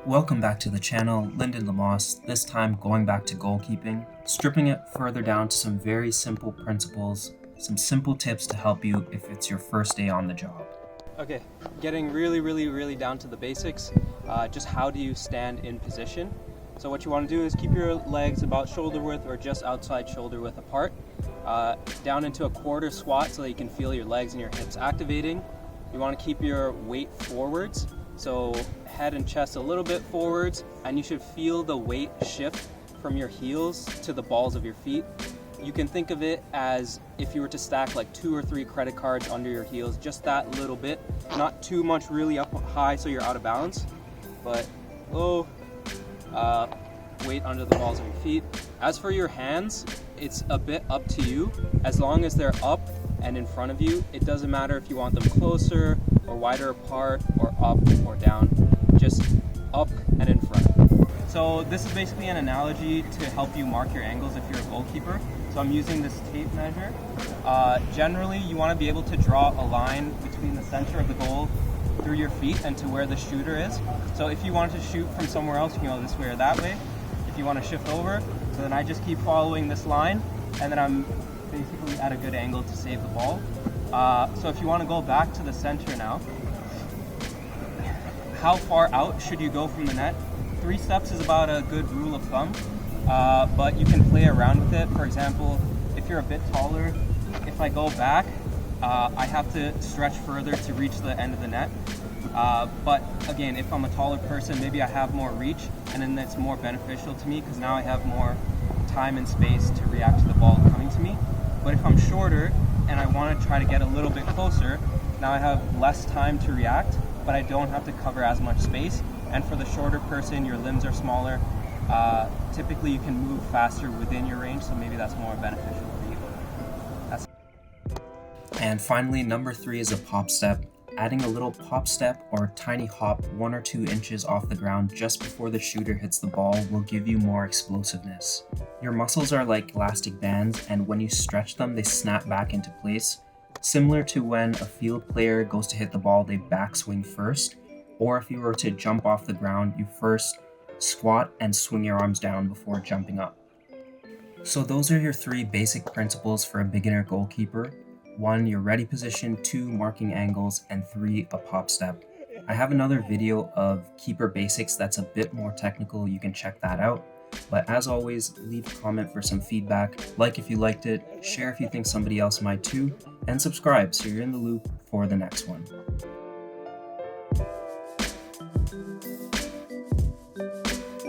Welcome back to the channel, Lyndon Lamosse, this time going back to goalkeeping, stripping it further down to some very simple principles, some simple tips to help you if it's your first day on the job. Okay, getting really down to the basics, just how do you stand in position. So what you want to do is keep your legs about shoulder width or just outside shoulder width apart, down into a quarter squat so that you can feel your legs and your hips activating. You want to keep your weight forwards, so head and chest a little bit forwards, and you should feel the weight shift from your heels to the balls of your feet. You can think of it as if you were to stack like 2 or 3 credit cards under your heels, just that little bit, not too much really up high so you're out of balance, but low, weight under the balls of your feet. As for your hands, it's a bit up to you. As long as they're up and in front of you, it doesn't matter if you want them closer or wider apart or up or down, just up and in front. So this is basically an analogy to help you mark your angles if you're a goalkeeper. So I'm using this tape measure. Generally, you want to be able to draw a line between the center of the goal through your feet and to where the shooter is. So if you wanted to shoot from somewhere else, you can go this way or that way. If you want to shift over, so then I just keep following this line, and then I'm basically at a good angle to save the ball. So if you want to go back to the center now, how far out should you go from the net? 3 steps is about a good rule of thumb, but you can play around with it. For example, if you're a bit taller, if I go back, I have to stretch further to reach the end of the net. But again, if I'm a taller person, maybe I have more reach, and then that's more beneficial to me because now I have more time and space to react to the ball coming to me. But if I'm shorter and I want to try to get a little bit closer, now I have less time to react, but I don't have to cover as much space. And for the shorter person, your limbs are smaller. Typically you can move faster within your range, so maybe that's more beneficial for you. And finally, number 3 is a pop step. Adding a little pop step or tiny hop 1 or 2 inches off the ground just before the shooter hits the ball will give you more explosiveness. Your muscles are like elastic bands, and when you stretch them, they snap back into place. Similar to when a field player goes to hit the ball, they backswing first, or if you were to jump off the ground, you first squat and swing your arms down before jumping up. So those are your 3 basic principles for a beginner goalkeeper. 1, your ready position, 2, marking angles, and 3, a pop step. I have another video of keeper basics that's a bit more technical, you can check that out. But as always, leave a comment for some feedback, like if you liked it, share if you think somebody else might too, and subscribe so you're in the loop for the next one.